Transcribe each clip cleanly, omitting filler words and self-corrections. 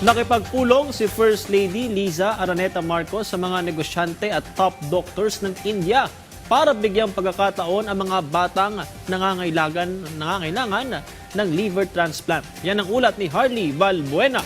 Nakipagpulong si First Lady Liza Araneta Marcos sa mga negosyante at top doctors ng India para bigyang pagkakataon ang mga batang nangangailangan ng liver transplant. Yan ang ulat ni Harley Valbuena.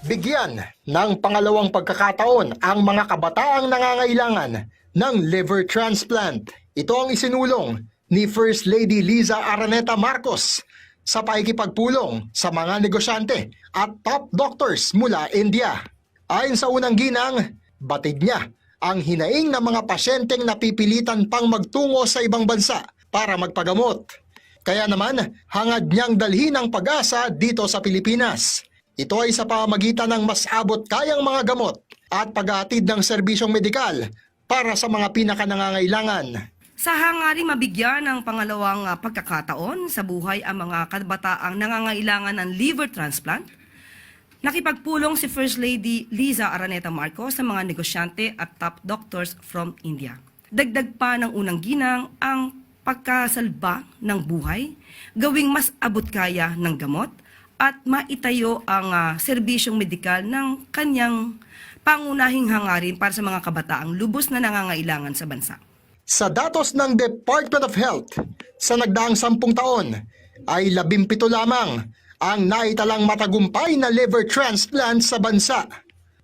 Bigyan ng pangalawang pagkakataon ang mga kabataang nangangailangan ng liver transplant. Ito ang isinulong ni First Lady Liza Araneta Marcos sa pakikipagpulong sa mga negosyante at top doctors mula India. Ayon sa unang ginang, batid niya ang hinaing ng mga pasyenteng napipilitan pang magtungo sa ibang bansa para magpagamot. Kaya naman, hangad niyang dalhin ang pag-asa dito sa Pilipinas. Ito ay sa pamamagitan ng mas abot kayang mga gamot at paghahatid ng serbisyong medikal para sa mga pinakanangangailangan. Sa hangaring mabigyan ng pangalawang pagkakataon sa buhay ang mga kabataang nangangailangan ng liver transplant, nakipagpulong si First Lady Liza Araneta Marcos sa mga negosyante at top doctors from India. Dagdag pa ng unang ginang ang pagkasalba ng buhay, gawing mas abot kaya ng gamot, at maitayo ang serbisyong medikal ng kanyang pangunahing hangarin para sa mga kabataang lubos na nangangailangan sa bansa. Sa datos ng Department of Health, sa nagdaang 10 taon ay 17 lamang ang naitalang matagumpay na liver transplant sa bansa.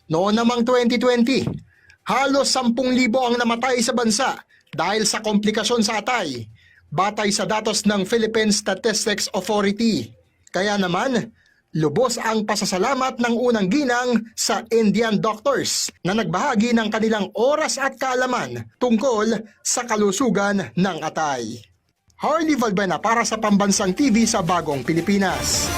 Noon namang 2020, halos 10,000 ang namatay sa bansa dahil sa komplikasyon sa atay, batay sa datos ng Philippine Statistics Authority. Kaya naman, lubos ang pasasalamat ng unang ginang sa Indian doctors na nagbahagi ng kanilang oras at kaalaman tungkol sa kalusugan ng atay. Harley Valbuena para sa Pambansang TV sa Bagong Pilipinas.